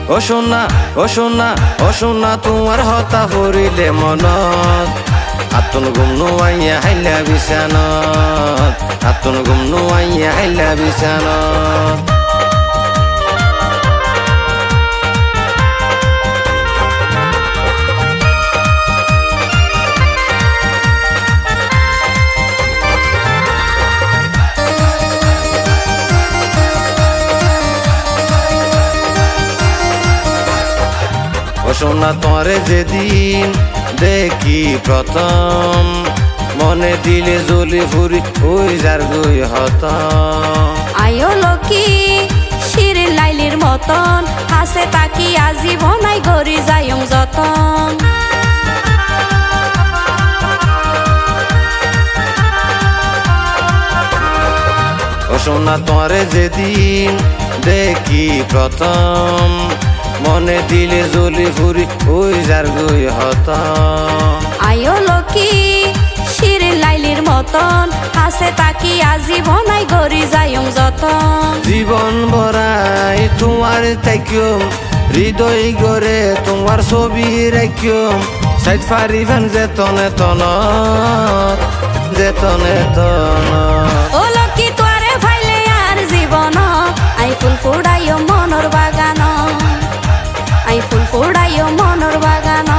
ও সোনা তোমার হতা ফুরিলে মনত আতুন গুম নুয়াইয়া হাইলা বিছানত আতুন গুম নুয়াইয়া হাইলা বিছানত সোনা তোরে যেদিন দেখি প্রথম মনে দিলে জ্বলি ফুরি ওই যার গুই হত আয়ো লকি শির লাইলির মতন হাসে তাকি আজীবনাই গরি যায়ং যতন সোনা তোরে যেদিন দেখি প্রথম মনে দিলে জ্বলি ফুরি ওই যার গুই হত আয়ো লকি শির লাইলির মতন হাসে তাকি আজীবনাই গরি যায়ং যতন জীবন ভরাই তোমার তাইকিম হৃদয় গড়ে তোমার ছবি রাখিম সাইড ফারিবান যেতনে তনত যেতনে তনত ও লকি তোরে ফাইলে আর জীবন আই ফুল ফুড়াইও মনর বাগান আই ফুল ফুড়াইও মনর বাগান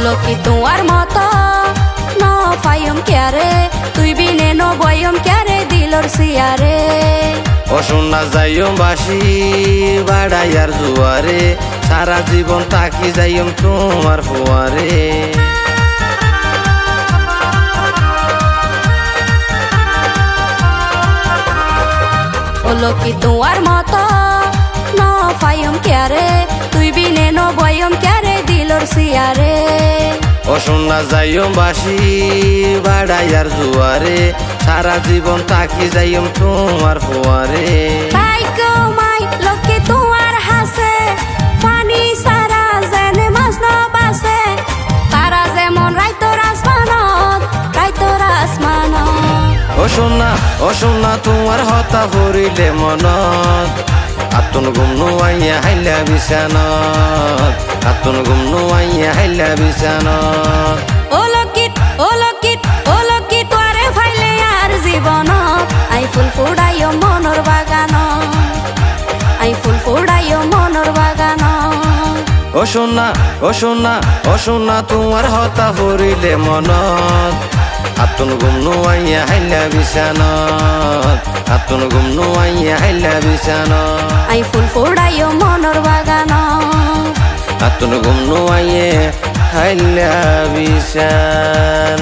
লকি তোমার মত ন পাইম ক্যারে তুই বিনে ন বয়ম ক্যারে দিলর সিয়ারে ও সোনা যাইও বাসি বাড়াইয়ার জুয়ারে সারা জীবন তাকি যাইম তোমার ফুয়ারে ও লকি তোমার মত ন পাইম ক্যারে তুই বিনে ন বয়ম ক্যারে দিলর সিয়ারে ও সোনা যাইও বাসি বাড়াইয়ার জুয়ারে সারা জীবন তাকি যাইম তোমার ফুয়ারে তাই কমাই লকি তোমার হাসে পানি সারা জেনে মাছ ন বাসে তারা যেমন রাইতর আসমানত ও সোনা তোমার হতা ফুরিলে মনত আতুন গুম নুয়াইয়া হাইলা বিছানত আতুন গুম নুয়াইয়া হাইলা বিছানত ও লকি তোরে ফাইলে আর জীবন আই ফুল ফুড়াইও মনর বাগান আই ফুল ফুড়াইও মনর বাগান ও সোনা তোমার হতা ফুরিলে মনত আতুন গুম নুয়াইয়া হাইলা বিছানত আতুন গুম নুয়াইয়া হাইলা বিছানত আই ফুল ফুড়াইও মনর বাগান আতুন গুম নুয়াইয়া হাইলা বিছানত